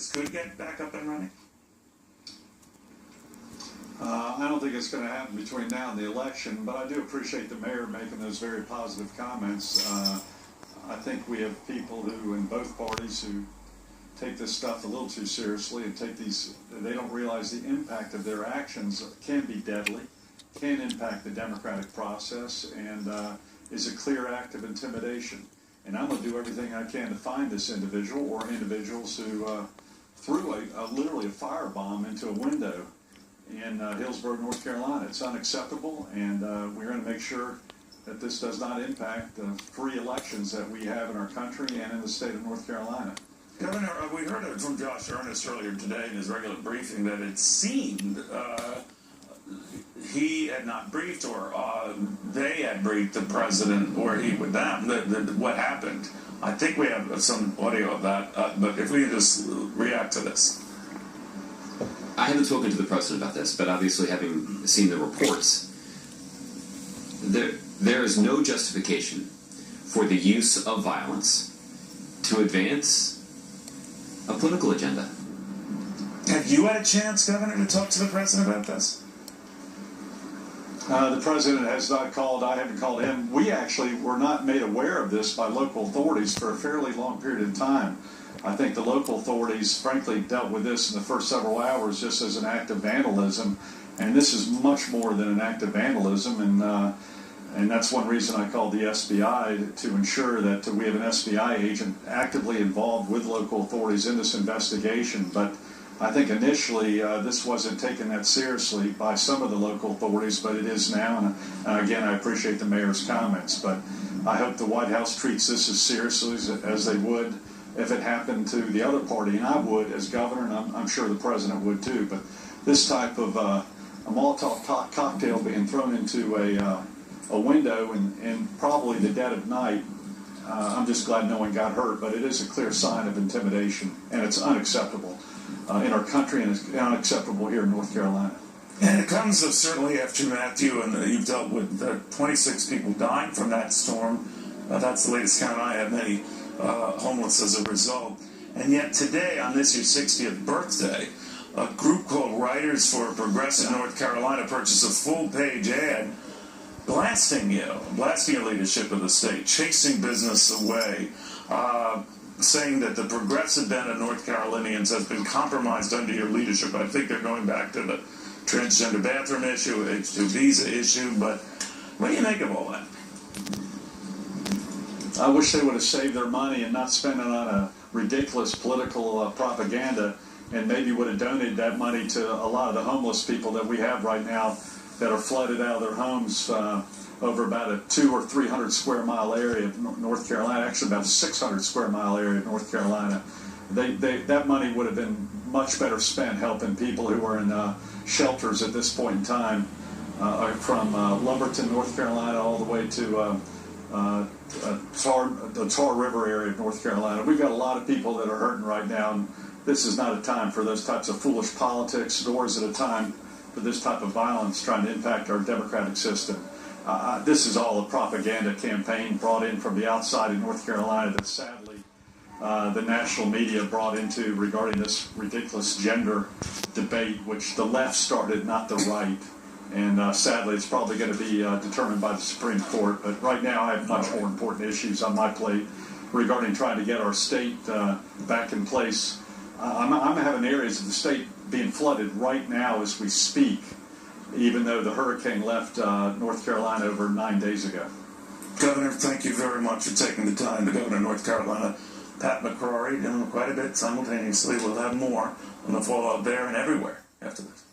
this could get back up and running? I don't think it's going to happen between now and the election, but I do appreciate the mayor making those very positive comments. I think we have people who, in both parties, who take this stuff a little too seriously and they don't realize the impact of their actions can be deadly, can impact the democratic process, and is a clear act of intimidation. And I'm going to do everything I can to find this individual or individuals who threw literally a firebomb into a window in Hillsborough, North Carolina. It's unacceptable, and we're going to make sure that this does not impact the free elections that we have in our country and in the state of North Carolina. Governor, we heard it from Josh Earnest earlier today in his regular briefing that it seemed he had not briefed, or they had briefed the president, or he with them, what happened. I think we have some audio of that, but if we can just react to this. I haven't spoken to the president about this, but obviously having seen the reports, there is no justification for the use of violence to advance a political agenda. Have you had a chance, Governor, to talk to the president about this? The president has not called. I haven't called him. We actually were not made aware of this by local authorities for a fairly long period of time. I think the local authorities, frankly, dealt with this in the first several hours just as an act of vandalism, and this is much more than an act of vandalism, and that's one reason I called the SBI, to ensure that we have an SBI agent actively involved with local authorities in this investigation. But I think initially this wasn't taken that seriously by some of the local authorities, but it is now, and again, I appreciate the mayor's comments, but I hope the White House treats this as seriously as they would if it happened to the other party, and I would as governor, and I'm sure the president would too. But this type of a Molotov cocktail being thrown into a window in probably the dead of night, I'm just glad no one got hurt, but it is a clear sign of intimidation, and it's unacceptable in our country, and it's unacceptable here in North Carolina. And it comes certainly after, Matthew, and you've dealt with 26 people dying from that storm. That's the latest count I have, many homeless as a result. And yet today, on this your 60th birthday, a group called Writers for Progressive North Carolina purchased a full-page ad blasting your leadership of the state, chasing business away, saying that the progressive bent of North Carolinians has been compromised under your leadership. I think they're going back to the transgender bathroom issue, H-2 visa issue, but what do you make of all that? I wish they would have saved their money and not spent it on a ridiculous political propaganda, and maybe would have donated that money to a lot of the homeless people that we have right now that are flooded out of their homes over about a 200 or 300 square mile area of North Carolina, actually about a 600 square mile area of North Carolina. That money would have been much better spent helping people who are in shelters at this point in time, from Lumberton, North Carolina, all the way to the Tar River area of North Carolina. We've got a lot of people that are hurting right now, and this is not a time for those types of foolish politics, nor is it a time for this type of violence trying to impact our democratic system. This is all a propaganda campaign brought in from the outside of North Carolina that sadly the national media brought into regarding this ridiculous gender debate, which the left started, not the right. And sadly, it's probably going to be determined by the Supreme Court. But right now, I have much more important issues on my plate regarding trying to get our state back in place. I'm having areas of the state being flooded right now as we speak, even though the hurricane left North Carolina over 9 days ago. Governor, thank you very much for taking the time. The Governor of North Carolina, Pat McCrory, doing quite a bit simultaneously. We'll have more on the fallout there and everywhere after this.